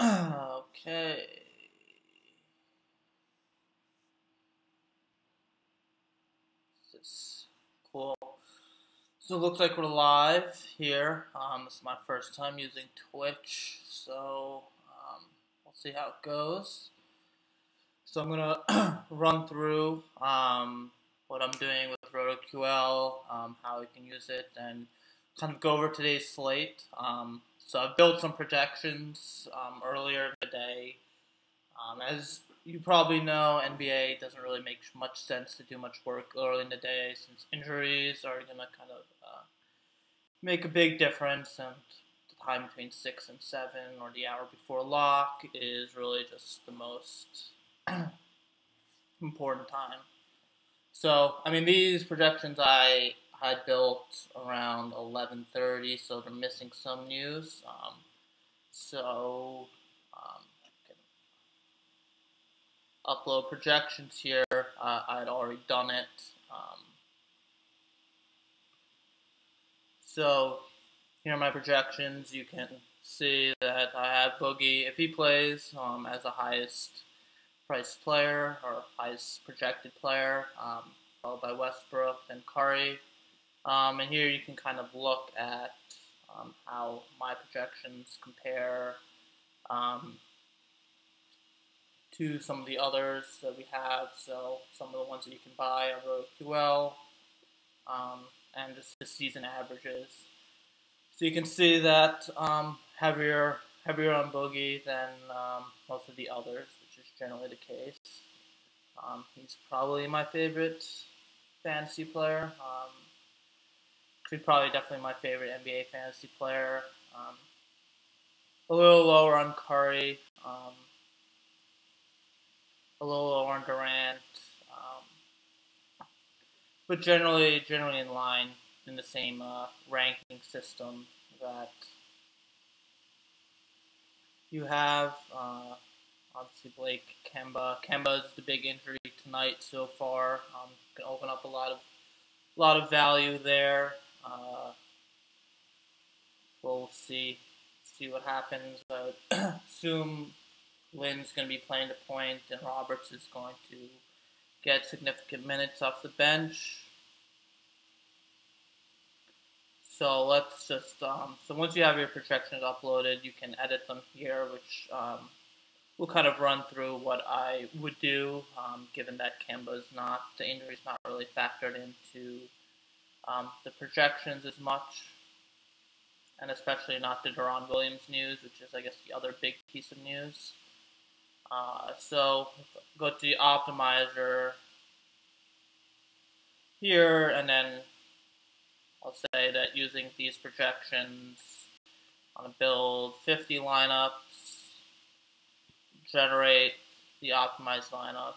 Okay. This is cool. So it looks like we're live here. This is my first time using Twitch, so we'll see how it goes. So I'm gonna run through what I'm doing with RotoQL, how we can use it, and kind of go over today's slate. So I've built some projections earlier in the day. As you probably know, NBA doesn't really make much sense to do much work early in the day since injuries are going to kind of make a big difference, and the time between 6 and 7 or the hour before lock is really just the most important time. So, I mean, these projections I had built around 11:30, so they're missing some news. So, upload projections here. I'd already done it. So here are my projections. You can see that I have Boogie, if he plays, as the highest priced player or highest projected player, followed by Westbrook, then Curry. And here you can kind of look at how my projections compare to some of the others that we have. So some of the ones that you can buy on RotoQL, and just the season averages. So you can see that heavier on Boogie than most of the others, which is generally the case. He's probably my favorite fantasy player. He's probably definitely my favorite NBA fantasy player. A little lower on Curry. A little lower on Durant. But generally in line in the same ranking system that you have. Obviously, Blake Kemba. Kemba is the big injury tonight so far. Can open up a lot of value there. We'll see what happens. But assume Lynn's going to be playing the point, and Roberts is going to get significant minutes off the bench. So let's just so once you have your projections uploaded, you can edit them here, which we'll kind of run through what I would do, given that the injury is not really factored into the projections as much, and especially not the Deron Williams news, which is, I guess, the other big piece of news. So go to the optimizer here, and then I'll say that using these projections, I'm going to build 50 lineups, generate the optimized lineups.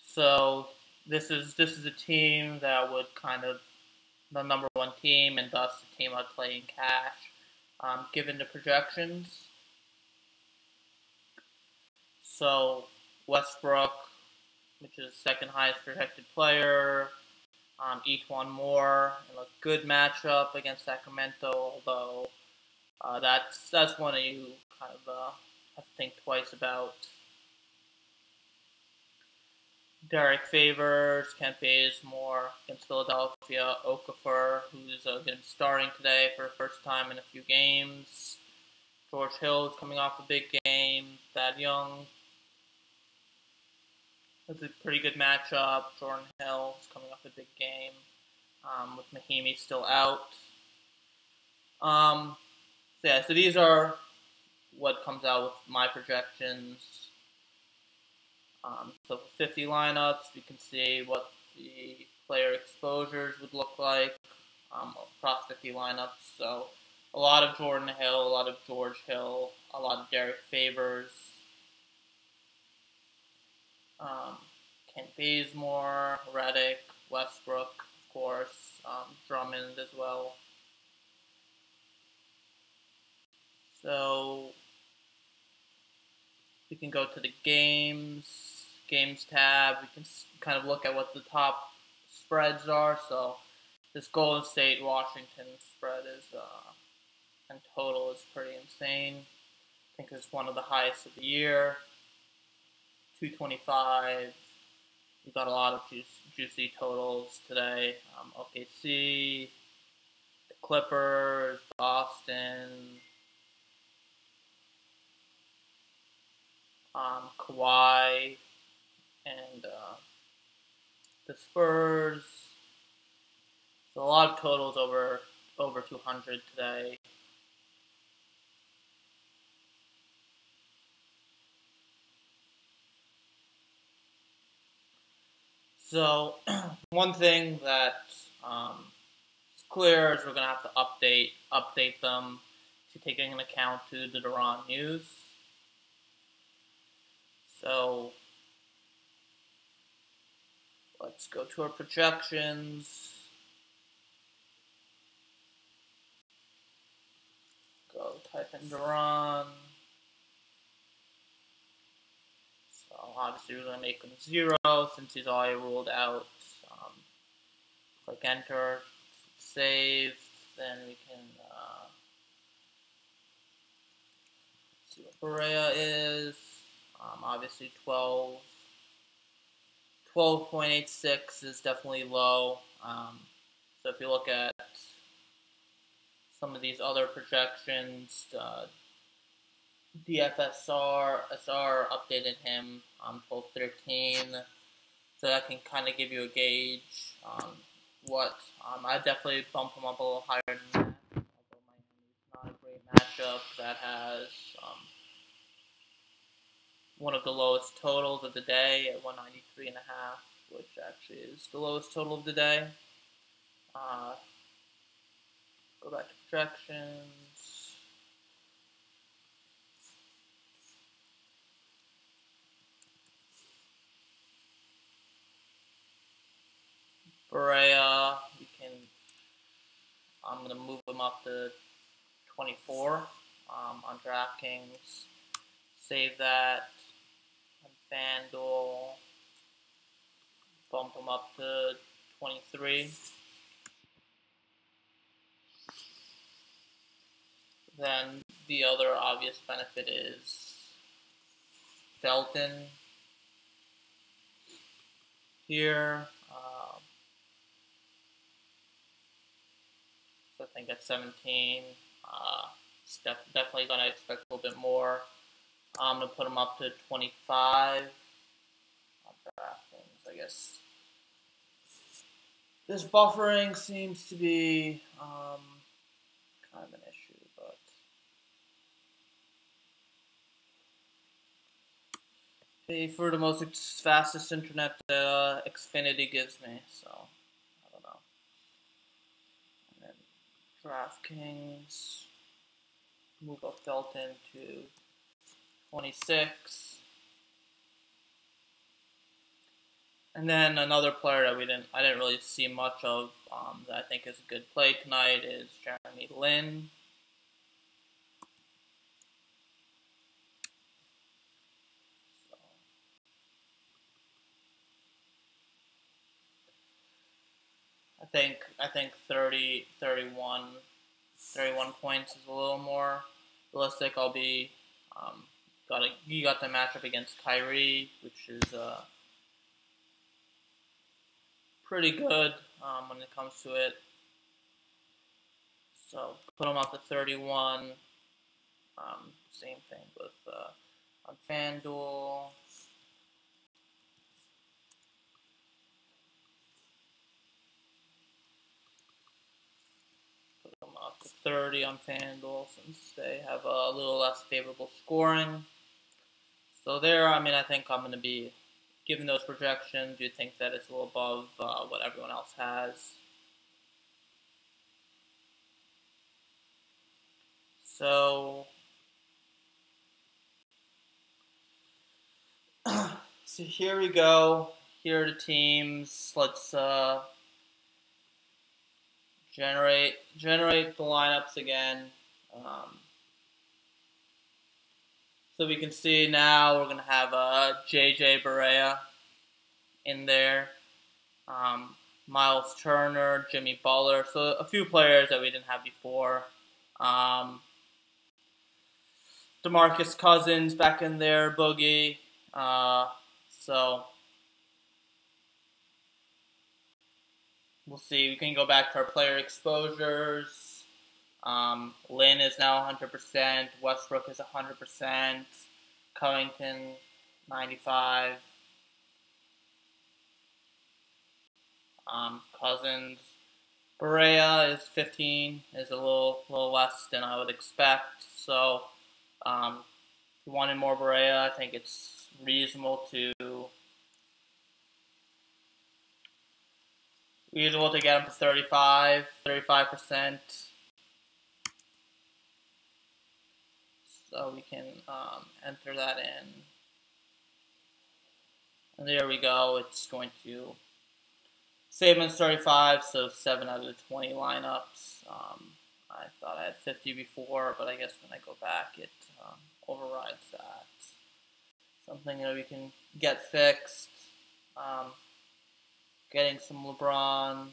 So this is a team that would kind of the number one team, and thus the team I'd play in cash, given the projections. So Westbrook, which is second highest projected player, each one more, and a good matchup against Sacramento, although that's one that you kind of have to think twice about. Derek Favors, Kent Bazemore against Philadelphia, Okafor, who's starting today for the first time in a few games. George Hill is coming off a big game. Thad Young, that's a pretty good matchup. Jordan Hill is coming off a big game, with Mahimi still out. So these are what comes out with my projections. So for 50 lineups, we can see what the player exposures would look like across 50 lineups. So a lot of Jordan Hill, a lot of George Hill, a lot of Derek Favors, Kent Bazemore, Redick, Westbrook, of course, Drummond as well. So we can go to the games. games tab, we can kind of look at what the top spreads are. So this Golden State Washington spread is and total is pretty insane. I think it's one of the highest of the year. 225. We've got a lot of juicy totals today. OKC, the Clippers, Boston, Kawhi, and the Spurs. So a lot of totals over 200 today. So one thing that is clear is we're gonna have to update them to taking into account to the Duran news. So let's go to our projections. Go type in Duran. So obviously we're gonna make him 0 since he's already ruled out. Click enter, save. Then we can see what Berea is. Obviously 12.86 is definitely low. So if you look at some of these other projections, DFSR SR updated him 12.13. So that can kind of give you a gauge on what. I definitely bump him up a little higher than that. Although Miami's not a great matchup that has one of the lowest totals of the day at 193.5, which actually is the lowest total of the day. Go back to projections. Berea, I'm going to move him up to 24 on DraftKings. Save that on FanDuel. Bump him up to 23. Then the other obvious benefit is Felton here. So I think at 17, definitely going to expect a little bit more. I'm going to put him up to 25 on DraftKings, I guess. This buffering seems to be kind of an issue, but pay for the most fastest internet that Xfinity gives me, so I don't know. And then DraftKings, move up Felton to 26. And then another player that I didn't really see much of that I think is a good play tonight is Jeremy Lin. I think 31 points is a little more realistic. I'll be you got the matchup against Kyrie, which is pretty good when it comes to it. So put them up to 31. Same thing with on FanDuel. Put them up to 30 on FanDuel since they have a little less favorable scoring. So there, I think I'm going to be, given those projections, you'd think that it's a little above what everyone else has. So here we go. Here are the teams. Let's generate the lineups again. So we can see now we're going to have J.J. Barea in there. Miles Turner, Jimmy Butler. So a few players that we didn't have before. DeMarcus Cousins back in there, Boogie. So we'll see. We can go back to our player exposures. Lynn is now 100%. Westbrook is 100%. Covington, 95. Cousins. Barea is 15. Is a little less than I would expect. So, if you wanted more Barea, I think it's reasonable to get him to 35%. So we can enter that in. And there we go. It's going to save him 35, so 7 out of the 20 lineups. I thought I had 50 before, but I guess when I go back, it overrides that. Something that we can get fixed. Getting some LeBron.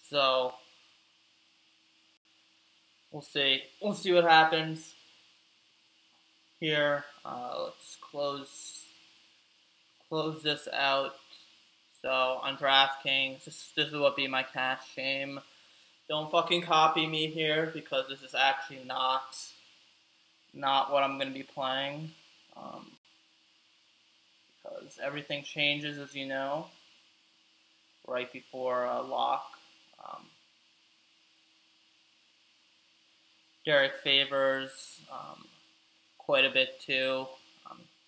So we'll see. We'll see what happens here. Let's close this out. So on DraftKings, this is what be my cash game. Don't fucking copy me here because this is actually not what I'm going to be playing. Because everything changes, as you know, right before lock. Derek Favors quite a bit too.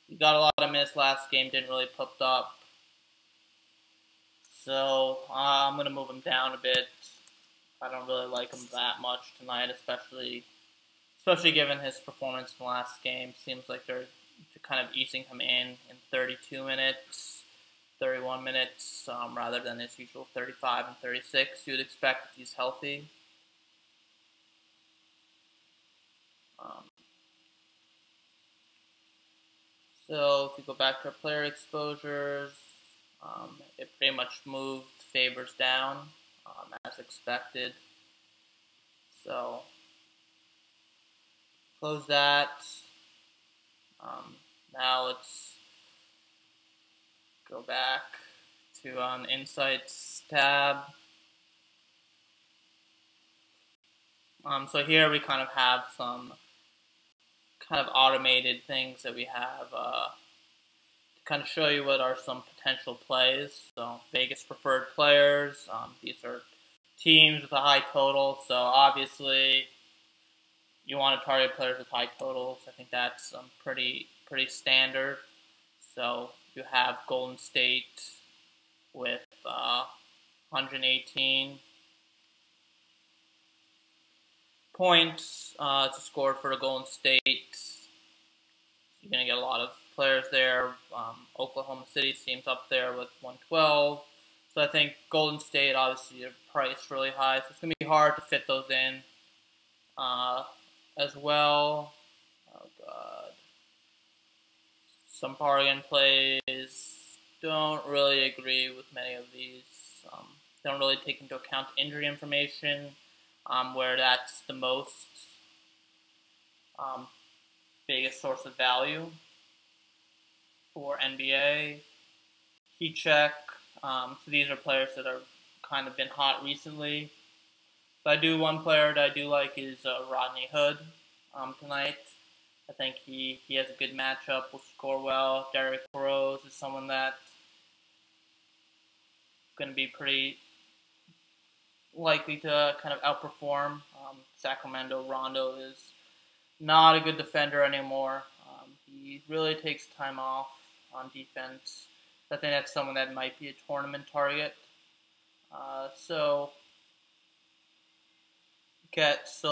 He got a lot of minutes last game, didn't really put up. So I'm going to move him down a bit. I don't really like him that much tonight, especially given his performance in the last game. Seems like they're kind of easing him in 32 minutes, 31 minutes, rather than his usual 35 and 36. You would expect if he's healthy. So if you go back to our player exposures, it pretty much moved Favors down as expected. So close that. Now let's go back to Insights tab. So here we kind of have some kind of automated things that we have to kind of show you what are some potential plays. So Vegas preferred players. These are teams with a high total. So obviously you want to target players with high totals. I think that's pretty standard. So you have Golden State with 118 points to score for the Golden State. You're going to get a lot of players there. Oklahoma City seems up there with 112. So I think Golden State, obviously, are priced really high. So it's going to be hard to fit those in as well. Oh, God. Some bargain plays. Don't really agree with many of these. Don't really take into account injury information, where that's the most biggest source of value for NBA. Heat check. So these are players that have kind of been hot recently. But one player that I do like is Rodney Hood tonight. I think he has a good matchup, will score well. Derrick Rose is someone that's going to be pretty likely to kind of outperform. Sacramento Rondo is not a good defender anymore. He really takes time off on defense. I think that's someone that might be a tournament target. So let's